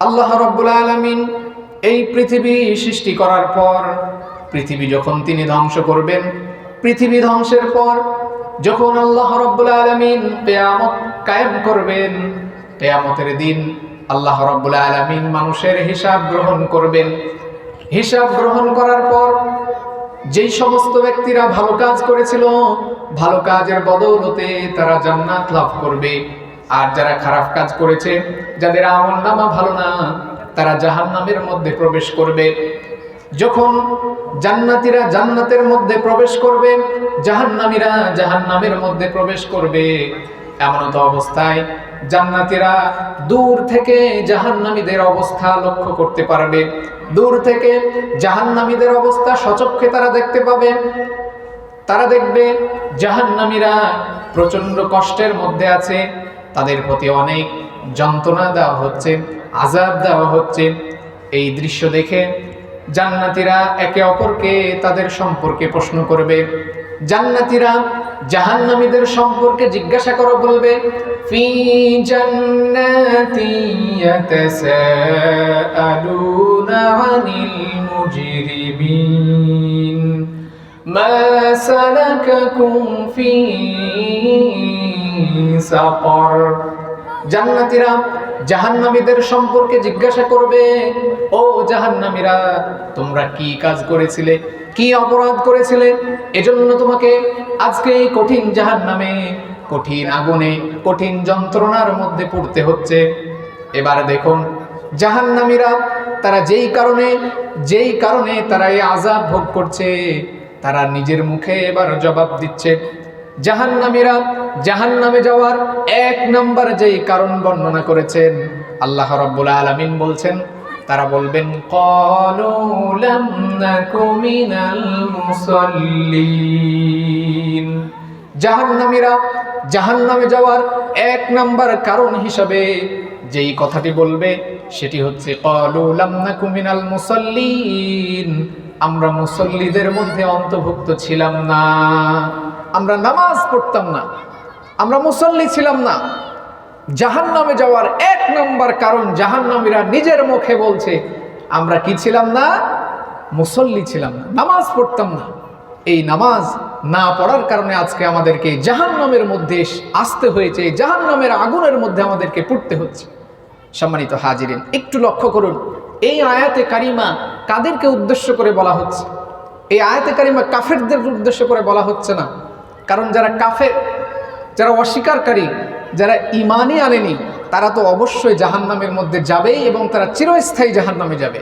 আল্লাহ রাব্বুল আলামিন এই পৃথিবী সৃষ্টি করার পর পৃথিবী যখন তিনি ধ্বংস করবেন, পৃথিবী ধ্বংসের পর যখন আল্লাহ রাব্বুল আলামিন কিয়ামত কায়েম করবেন, কিয়ামতের দিন আল্লাহ রাব্বুল আলামিন মানুষের হিসাব গ্রহণ করবেন। হিসাব গ্রহণ করার পর যেই সমস্ত ব্যক্তিরা ভালো কাজ করেছিল, ভালো কাজের বদৌলতে তারা জান্নাত লাভ করবে। আর যারা খারাপ কাজ করেছে, যাদের আমলনামা ভালো না, তারা জাহান্নামের মধ্যে প্রবেশ করবে। যখন জান্নাতীরা জান্নাতের মধ্যে প্রবেশ করবে, জাহান্নামীরা জাহান্নামের মধ্যে প্রবেশ করবে, এমন তো অবস্থায় জান্নাতীরা দূর থেকে জাহান্নামীদের অবস্থা লক্ষ্য করতে পারবে। দূর থেকে জাহান্নামীদের অবস্থা সচক্ষে তারা দেখতে পাবে। তারা দেখবে জাহান্নামীরা প্রচন্ড কষ্টের মধ্যে আছে, তাদের প্রতি অনেক যন্ত্রণা দেওয়া হচ্ছে, আযাব দেওয়া হচ্ছে। এই দৃশ্য দেখে জান্নাতীরা একে অপরকে তাদের সম্পর্কে প্রশ্ন করবে। জান্নাতীরা জাহান্নামীদের সম্পর্কে জিজ্ঞাসা করে বলবে, ফি জান্নাতি ইয়াতাসাআলুনা আনিল মুজরিমিন মা সালাকাকুম ফি সাকার। জান্নাতীরা জাহান্নামীদের সম্পর্কে জিজ্ঞাসা করবে, ও জাহান্নামীরা, তোমরা কি কাজ করেছিলে, কি অপরাধ করেছিলে, এজন্য তোমাকে আজকে এই কঠিন জাহান্নামে, কঠিন আগুনে, কঠিন যন্ত্রণার মধ্যে পড়তে হচ্ছে। এবার দেখুন জাহান্নামীরা তারা যেই কারণে তারা এই আযাব ভোগ করছে, তারা নিজের মুখে এবার জবাব দিচ্ছে। জাহান্নামীরা জাহান্নামে যাওয়ার এক নাম্বার যেই কারণ বর্ণনা করেছেন আল্লাহ রাব্বুল আলামিন বলছেন, তারা বলবেন, ক্বালু লাম নাকু মিনাল মুসাল্লিন। জাহান্নামীরা জাহান্নামে যাওয়ার এক নাম্বার কারণ হিসাবে যেই কথাটি বলবে সেটি হচ্ছে, ক্বালু লাম নাকু মিনাল মুসাল্লিন, আমরা মুসল্লিদের মধ্যে অন্তর্ভুক্ত ছিলাম না, আমরা নামাজ পড়তাম না, আমরা মুসল্লি ছিলাম না। জাহান্নামে যাওয়ার এক নম্বর কারণ জাহান্নামীরা নিজের মুখে বলছে, আমরা কি ছিলাম না, মুসল্লি ছিলাম না, নামাজ পড়তাম না। এই নামাজ না পড়ার কারণে আজকে আমাদেরকে জাহান্নামের মধ্যে আসতে হয়েছে, জাহান্নামের আগুনের মধ্যে আমাদেরকে পড়তে হচ্ছে। সম্মানিত হাজিরিন, একটু লক্ষ্য করুন, এই আয়াতে কারিমা কাদেরকে উদ্দেশ্য করে বলা হচ্ছে? এই আয়াতে কারিমা কাফেরদের উদ্দেশ্য করে বলা হচ্ছে না। কারণ যারা কাফের, যারা অস্বীকারী, যারা ঈমানই আনেনি, তারা তো অবশ্যই জাহান্নামের মধ্যে যাবেই এবং তারা চিরস্থায়ী জাহান্নামে যাবে।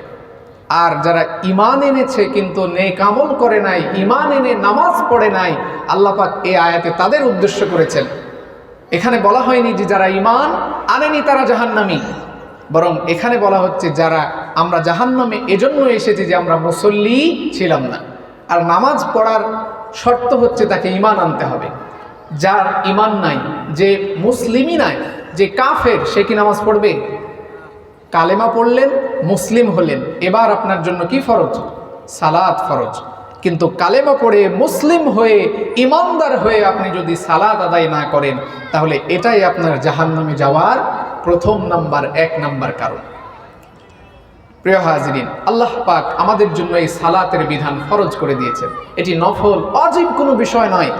আর যারা ঈমান এনেছে কিন্তু নেক আমল করে নাই, ঈমান এনে নামাজ পড়ে নাই, আল্লাহ পাক এই আয়াতে তাদের উদ্দেশ্য করেছেন। এখানে বলা হয়নি যে যারা ঈমান আনেনি তারা জাহান্নামী, বরং এখানে বলা হচ্ছে যারা আমরা জাহান্নামে এজন্য এসেছি যে আমরা মুসল্লি ছিলাম না। আর নামাজ পড়ার শর্ত হচ্ছে তাকে ঈমান আনতে হবে। যার ঈমান নাই, যে মুসলিমই নাই, যে কাফের, সে কি নামাজ পড়বে? কালেমা পড়লেন, মুসলিম হলেন, এবার আপনার জন্য কি ফরজ? সালাত ফরজ। কিন্তু কালেমা পড়ে মুসলিম হয়ে ঈমানদার হয়ে আপনি যদি সালাত আদায় না করেন, তাহলে এটাই আপনার জাহান্নামে যাওয়ার প্রথম নাম্বার, এক নাম্বার কারণ। প্রিয় হাজিরিন, আল্লাহ পাক আমাদের জন্য এই সালাতের বিধান ফরজ করে দিয়েছেন। এটি নফল ওয়াজিব কোনো বিষয় নয়।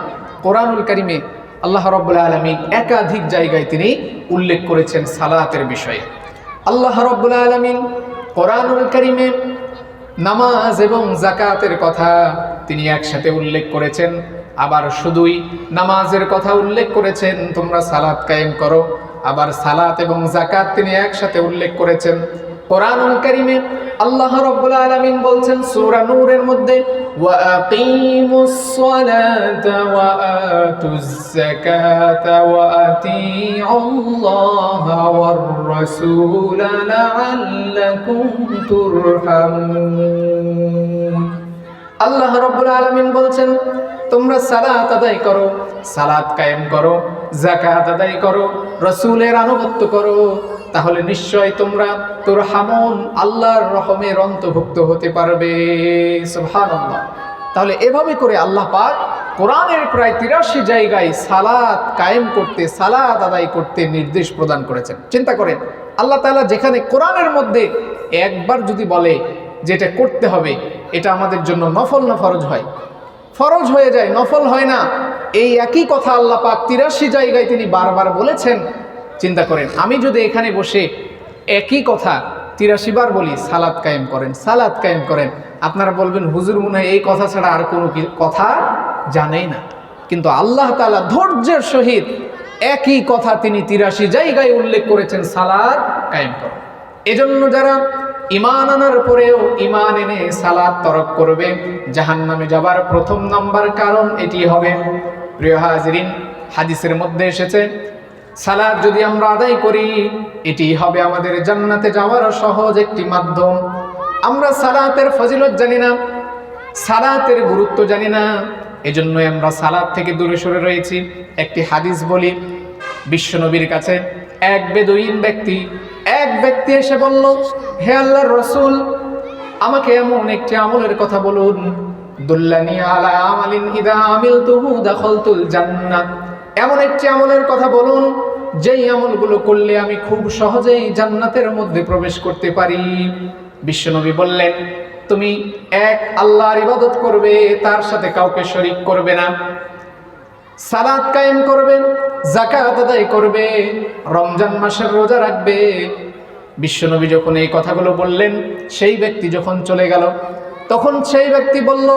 কোরআনুল কারীমে আল্লাহ রাব্বুল আলামিন একাধিক জায়গায় তিনি উল্লেখ করেছেন সালাতের বিষয়ে। আল্লাহ রাব্বুল আলামিন কোরআনুল কারীমে নামাজ এবং যাকাতের কথা তিনি একসাথে উল্লেখ করেছেন। আবার শুধুই নামাজের কথা উল্লেখ করেছেন, তোমরা সালাত কায়েম করো। আবার সালাত এবং যাকাত তিনি একসাথে উল্লেখ করেছেন। কোরআনুল কারীমে আল্লাহ রাব্বুল আলামিন বলছেন সূরা নূরের মধ্যে, ওয়া আকিমুস সালাতা ওয়া আতুজ যাকাতা ওয়া আতিউল্লাহা ওয়ার রাসূলা লাআল্লাকুম তুরহামুন। আল্লাহ রাব্বুল আলামিন বলছেন, তোমরা সালাত আদায় করো, সালাত কায়েম করো, যাকাত আদায় করো, রাসূলের আনুগত্য করো, তাহলে নিশ্চয় তোমরা তুরহামুন, আল্লাহর রহমের অন্তর্ভুক্ত হতে পারবে। সুবহানাল্লাহ। তাহলে এভাবে করে আল্লাহ পাক কোরআনের প্রায় ৮৩ জায়গায় সালাত কায়েম করতে, সালাত আদায় করতে নির্দেশ প্রদান করেছেন। চিন্তা করেন, আল্লাহ তাআলা যেখানে কোরআনের মধ্যে একবার যদি বলে যেটা করতে হবে, এটা আমাদের জন্য নফল না ফরজ হয়? ফরজ হয়ে যায়, নফল হয় না। এই একই কথা আল্লাহ পাক ৮৩ জায়গায় তিনি বারবার বলেছেন। চিন্তা করেন, আমি যদি এখানে বসে একই কথা ৮৩ বার বলি, সালাত কায়েম করেন, সালাত কায়েম করেন, আপনারা বলবেন হুজুর মনে হয় এই কথা ছাড়া আর কোনো কথা জানেই না। কিন্তু আল্লাহ তাআলা ধৈর্যের সহিত একই কথা তিনি ৮৩ জায়গায় উল্লেখ করেছেন, সালাত কায়েম করেন। এজন্য যারা ঈমান আনার পরেও ঈমান এনে সালাত তরক করবে, জাহান্নামে যাবার প্রথম নাম্বার কারণ এটি হবে। প্রিয় হাজিরিন, হাদিসের মধ্যে এসেছে সালাত যদি আমরা আদায় করি, এটি হবে আমাদের জান্নাতে যাওয়ার সহজ একটি মাধ্যম। আমরা সালাতের ফজিলত জানি না, সালাতের গুরুত্ব জানি না, এজন্য আমরা সালাত থেকে দূরে সরে রয়েছি। একটি হাদিস বলি, বিশ্বনবীর কাছে এক বেদুইন ব্যক্তি এসে বলল, হে আল্লাহর রাসূল, আমাকে এমন একটি আমলের কথা বলুন, দুল্লানি আলা আমালিন ইদা আমিলতুহু দাখালতুল জান্নাহ, এমন একটি আমলের কথা বলুন যেই আমলগুলো করলে আমি খুব সহজেই জান্নাতের মধ্যে প্রবেশ করতে পারি। বিশ্বনবী বললেন, তুমি এক আল্লাহর ইবাদত করবে, তার সাথে কাউকে শরীক করবে না, সালাত কায়েম করবে, যাকাত আদায় করবে, রমজান মাসের রোজা রাখবে। বিশ্বনবী যখন এই কথাগুলো বললেন, সেই ব্যক্তি যখন চলে গেল, তখন সেই ব্যক্তি বলল,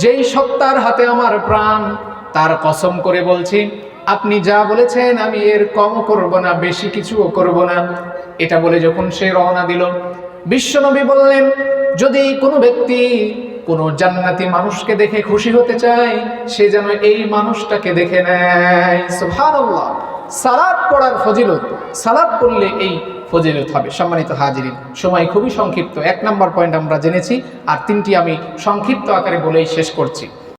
যেই সত্তার হাতে আমার প্রাণ, তার কসম করে বলছি, আপনি যা বলেছেন আমি এর কমও করব না, বেশি কিছুও করব না। এটা বলে যখন সে রওনা দিল, বিশ্বনবী বললেন, যদি কোনো ব্যক্তি কোনো জান্নাতি মানুষকে দেখে খুশি হতে চায়, সে যেন এই মানুষটাকে দেখে নেয়। সুবহানাল্লাহ। সালাত পড়ার ফজিলত, সালাত পড়লে এই ফজিলত হবে। সম্মানিত হাজিরিন, সময় খুবই সংক্ষিপ্ত। ১ নম্বর পয়েন্ট আমরা জেনেছি, আর ৩টি আমি সংক্ষিপ্ত আকারে বলেই শেষ করছি।